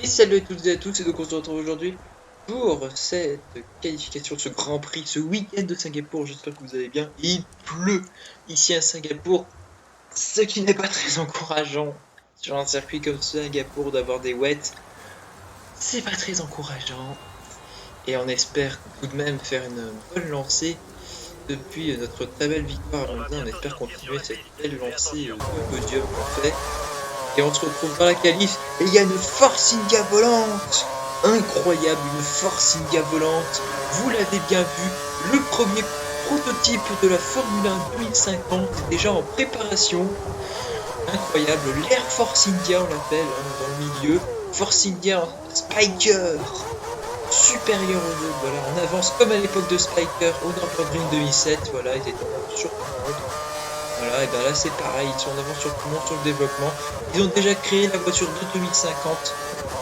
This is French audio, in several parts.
Et salut à toutes et à tous, et donc on se retrouve aujourd'hui pour cette qualification, ce Grand Prix, ce week-end de Singapour. J'espère que vous allez bien. Il pleut ici à Singapour, ce qui n'est pas très encourageant sur un circuit comme Singapour d'avoir des wets. C'est pas très encourageant. Et on espère tout de même faire une bonne lancée depuis notre très belle victoire à Londres. On espère continuer cette belle lancée de podium qu'on fait. Et on se retrouve dans la qualif et il y a une Force India volante. Incroyable, une Force India volante. Vous l'avez bien vu, le premier prototype de la Formule 1 2050 est déjà en préparation. Incroyable, l'Air Force India on l'appelle dans le milieu. Force India Spiker, supérieur aux autres. Voilà, on avance comme à l'époque de Spiker au Nürburgring 2007. Voilà, ils étaient en avance sur tout le monde. Voilà, et bien là c'est pareil, ils sont en avance sur tout le monde sur le développement. Ils ont déjà créé la voiture de 2050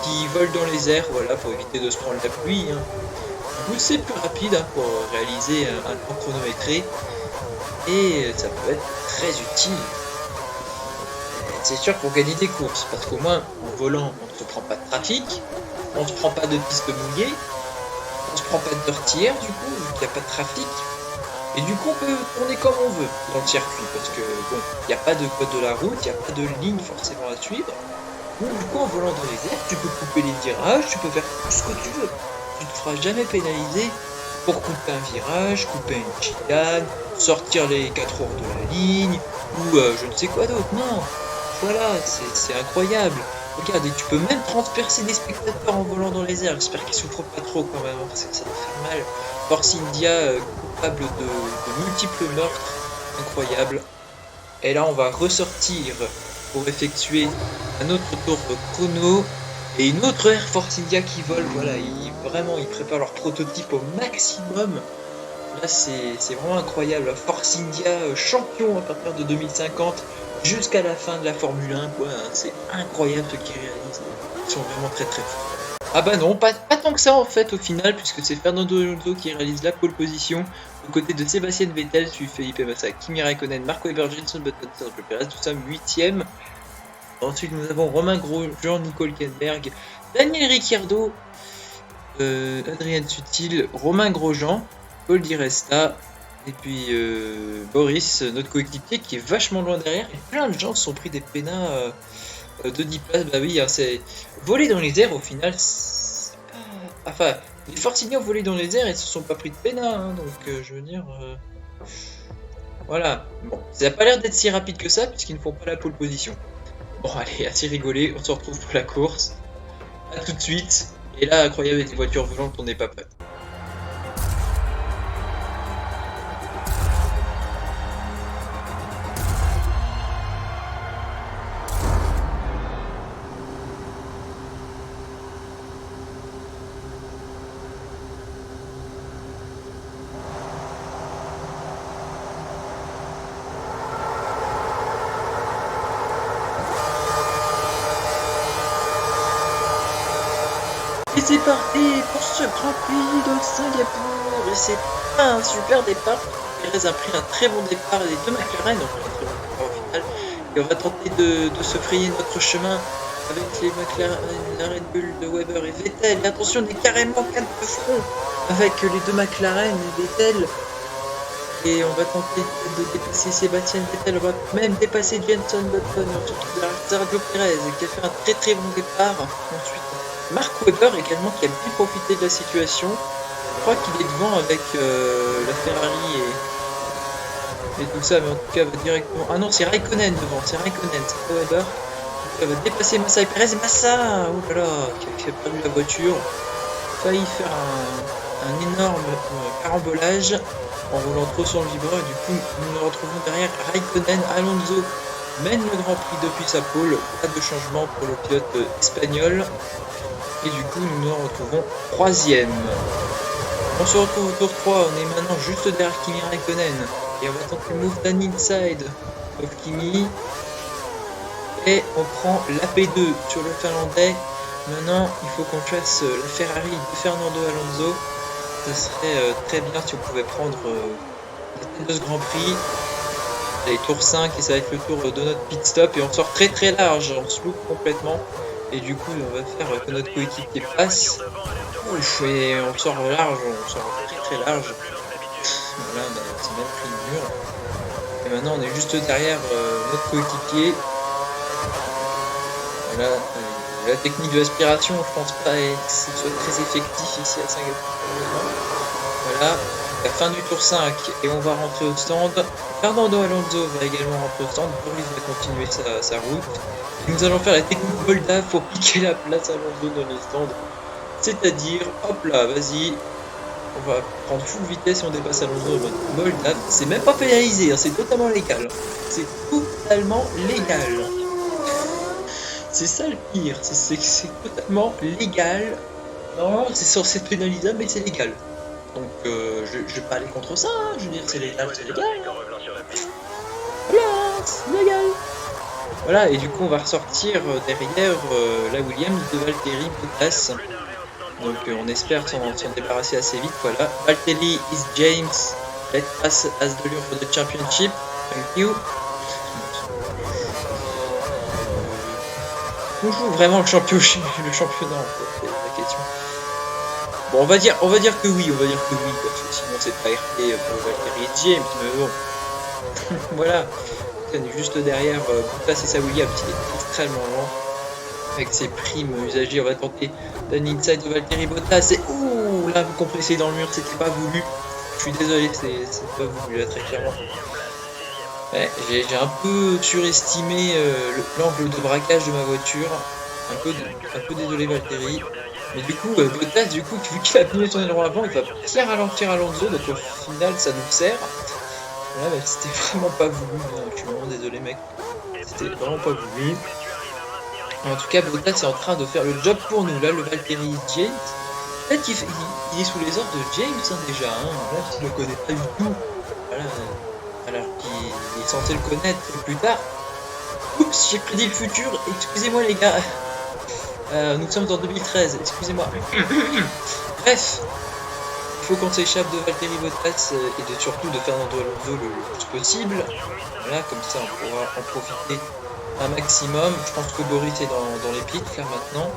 qui vole dans les airs, voilà, pour éviter de se prendre la pluie. Hein. Du coup c'est plus rapide hein, pour réaliser un temps chronométré. Et ça peut être très utile. C'est sûr pour gagner des courses, parce qu'au moins en volant on ne se prend pas de trafic, on ne se prend pas de pistes mouillées, on ne se prend pas de dirtière du coup, vu qu'il n'y a pas de trafic. Et du coup, on peut tourner comme on veut dans le circuit, parce que bon, il n'y a pas de code de la route, il n'y a pas de ligne forcément à suivre. Donc, du coup, en volant dans les airs, tu peux couper les virages, tu peux faire tout ce que tu veux. Tu ne te feras jamais pénaliser pour couper un virage, couper une chicane, sortir les 4 heures de la ligne, ou je ne sais quoi d'autre. Non, voilà, c'est incroyable. Regarde, et tu peux même transpercer des spectateurs en volant dans les airs. J'espère qu'ils souffrent pas trop quand même, hein, parce que ça doit faire mal. Force India, coupable de multiples meurtres, incroyable. Et là, on va ressortir pour effectuer un autre tour chrono et une autre Air Force India qui vole. Voilà, ils préparent leur prototype au maximum. Là, c'est vraiment incroyable. Force India, champion à partir de 2050 jusqu'à la fin de la Formule 1, quoi. C'est incroyable ce qu'ils réalisent. Ils sont vraiment très très forts. Ah bah non, pas tant que ça en fait au final, puisque c'est Fernando Alonso qui réalise la pole position, aux côtés de Sébastien Vettel, suivi Felipe Massa, Kimi Raikkonen, Marco Webber, Jenson Button, Sergio Perez, tout ça 8ème. Ensuite nous avons Romain Grosjean, Nico Hülkenberg, Daniel Ricciardo, Adrien Sutil, Romain Grosjean, Paul Di Resta, et puis Boris, notre coéquipier qui est vachement loin derrière, et plein de gens se sont pris des pénats de 10 places. Bah oui, hein, c'est voler dans les airs au final, c'est pas... Enfin, les Forciniens ont volé dans les airs et se sont pas pris de pénats, hein, donc je veux dire... Voilà, bon, ça n'a pas l'air d'être si rapide que ça, puisqu'ils ne font pas la pole position. Bon allez, assez rigolé, on se retrouve pour la course. A tout de suite. Et là, incroyable, avec les voitures volantes, on n'est pas prêt. Et c'est parti pour ce Grand Prix de Singapour. Et c'est pas un super départ. Perez a pris un très bon départ. Les deux McLaren ont pris un très bon départ au final. Et on va tenter de se frayer notre chemin avec les McLaren, la Red Bull de Webber et Vettel. Et attention, on est carrément 4 de front avec les deux McLaren et Vettel. Et on va tenter de dépasser Sébastien Vettel. On va même dépasser Jenson Button. On se retrouve derrière Sergio Perez qui a fait un très très bon départ. Ensuite, Mark Webber également qui a bien profité de la situation. Je crois qu'il est devant avec la Ferrari et tout ça, mais en tout cas va directement... Ah non, c'est Raikkonen devant, c'est Raikkonen, c'est pas Webber. Il va dépasser Massa et Perez, et Massa, oh là là, qui a perdu la voiture. Failli faire un énorme carambolage en roulant trop sur le vibreur. Du coup, nous nous retrouvons derrière Raikkonen. Alonso mène le Grand Prix depuis sa pole. Pas de changement pour le pilote espagnol. Et du coup, nous nous retrouvons 3ème. On se retrouve au tour 3. On est maintenant juste derrière Kimi Raikkonen. Et on va tenter le move d'un inside of Kimi. Et on prend l'AP2 sur le Finlandais. Maintenant, il faut qu'on chasse la Ferrari de Fernando Alonso. Ce serait très bien si on pouvait prendre la tête de ce Grand Prix. Allez, tour 5 et ça va être le tour de notre pit stop. Et on sort très très large. On se loupe complètement. Et du coup, on va faire que notre coéquipier passe. Ouf, et on sort large, on sort très large. Voilà, bah, on s'est même pris le mur. Et maintenant, on est juste derrière notre coéquipier. Voilà, la technique de l'aspiration, je pense pas que ce soit très effectif ici à Singapour. Voilà, la fin du tour 5 et on va rentrer au stand. Fernando Alonso va également rentrer au stand. Boris va continuer sa route. Et nous allons faire la technique Moldave pour piquer la place à Alonso dans les stands. C'est-à-dire, hop là, vas-y, on va prendre full vitesse et on dépasse Alonso en mode Moldave. C'est même pas pénalisé, hein, c'est totalement légal. C'est totalement légal. C'est ça le pire, c'est que c'est totalement légal. Non, c'est censé être pénalisable, mais c'est légal. Donc je vais pas aller contre ça, hein. Je veux dire c'est légal, c'est légal. Voilà, c'est légal. Voilà, et du coup on va ressortir derrière la Williams de Valtteri Bottas. Donc on espère s'en débarrasser assez vite, voilà. Valtteri is James, let us as the lure for the championship. Thank you. On joue vraiment le championnat en fait, c'est la question. Bon, on va dire que oui, parce que sinon c'est pas RP pour Valtteri et James, mais bon. Voilà, on est juste derrière Bottas et sa Williams, il est extrêmement lent. Avec ses primes usagées, on va tenter d'un inside de Valtteri Bottas et ouh, là vous compressez dans le mur, c'était pas voulu. Je suis désolé, c'est pas voulu là très clairement. Ouais, j'ai un peu surestimé l'angle de braquage de ma voiture. Un peu désolé Valtteri. Mais du coup, Bottas, vu qu'il a pigné son aileron avant, il va bien ralentir Alonso, donc au final ça nous sert. Là, bah, c'était vraiment pas voulu, hein. Je suis vraiment désolé mec. C'était vraiment pas voulu. En tout cas, Bottas est en train de faire le job pour nous. Là, le Valtteri James. Peut-être qu'il est sous les ordres de James hein, déjà. Hein. Là, il ne le connaît pas du tout. Voilà. Alors qu'il est censé le connaître plus tard. Oups, j'ai prédit le futur. Excusez-moi les gars. Nous sommes en 2013. Excusez-moi. Bref. Il faut qu'on s'échappe de Valtteri Bottas et surtout de Fernando Alonso le plus possible. Voilà, comme ça on pourra en profiter un maximum. Je pense que Boris est dans les pits là maintenant.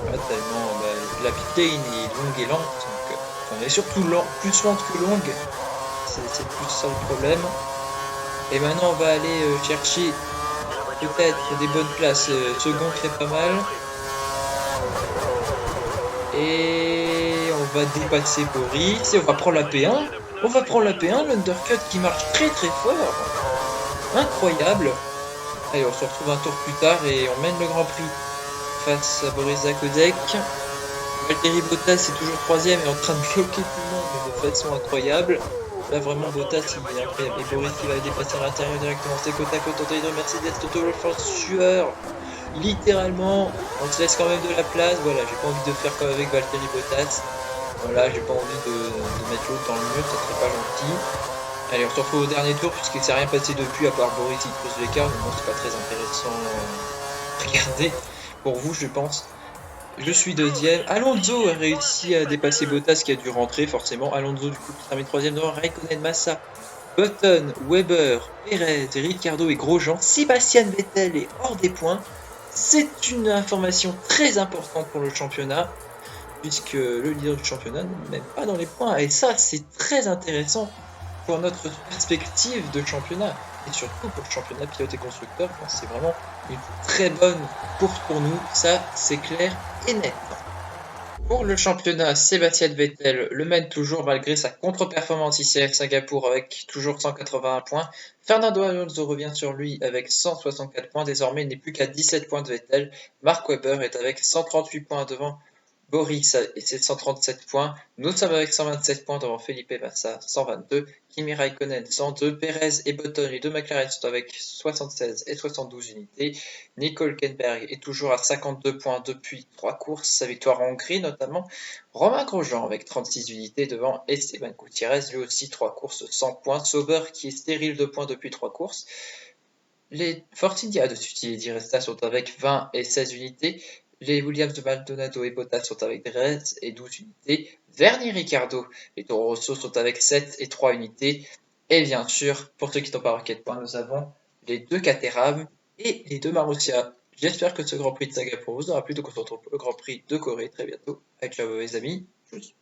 Voilà, tellement la pit lane est longue et lente. Donc, elle est surtout plus lente que longue. C'est plus ça le problème. Et maintenant on va aller chercher peut-être des bonnes places. Second serait pas mal. Et on va dépasser Boris et on va prendre la P1. On va prendre la P1, l'undercut qui marche très fort. Incroyable. Allez, on se retrouve un tour plus tard et on mène le Grand Prix face à Boris Zakodek. Valtteri Bottas est toujours troisième et en train de bloquer tout le monde de façon incroyable. Là vraiment Bottas il est incroyable. Et Boris qui va dépasser à l'intérieur directement. C'est côte à côte entre les deux Mercedes, Toto Wolff sueur. Littéralement, on se laisse quand même de la place. Voilà, j'ai pas envie de faire comme avec Valtteri Bottas. Voilà, j'ai pas envie de mettre l'autre dans le mur, ça serait pas gentil. Allez, on se retrouve au dernier tour puisqu'il s'est rien passé depuis à part Boris qui creuse l'écart. Donc bon, c'est pas très intéressant. Regardez, pour vous, je pense. Je suis deuxième. Alonso a réussi à dépasser Bottas qui a dû rentrer forcément. Alonso du coup qui termine troisième devant Raikkonen, Massa, Button, Weber, Perez, Ricciardo et Grosjean. Sébastien Vettel est hors des points. C'est une information très importante pour le championnat puisque le leader du championnat n'est même pas dans les points. Et ça, c'est très intéressant pour notre perspective de championnat et surtout pour le championnat pilote et constructeur. C'est vraiment une très bonne course pour nous, ça c'est clair et net. Pour le championnat, Sébastien Vettel le mène toujours malgré sa contre-performance ici à Singapour avec toujours 181 points. Fernando Alonso revient sur lui avec 164 points. Désormais, il n'est plus qu'à 17 points de Vettel. Mark Webber est avec 138 points devant Boris et 737 points. Nous sommes avec 127 points devant Felipe Massa, 122. Kimi Raikkonen, 102. Perez et Button, les deux McLaren, sont avec 76 et 72 unités. Nico Hülkenberg est toujours à 52 points depuis 3 courses, sa victoire en Hongrie notamment. Romain Grosjean avec 36 unités devant Esteban Gutiérrez, lui aussi 3 courses, 100 points. Sauber qui est stérile de points depuis 3 courses. Les Force India de Sutil et Resta sont avec 20 et 16 unités. Les Williams de Maldonado et Bottas sont avec 13 et 12 unités. Verni Ricciardo et Toro Rosso sont avec 7 et 3 unités. Et bien sûr, pour ceux qui n'ont pas marqué de points, nous avons les deux Caterham et les deux Marussia. J'espère que ce Grand Prix de Singapour vous aura plu, donc on se retrouve pour le Grand Prix de Corée très bientôt avec mes amis. Tchuss.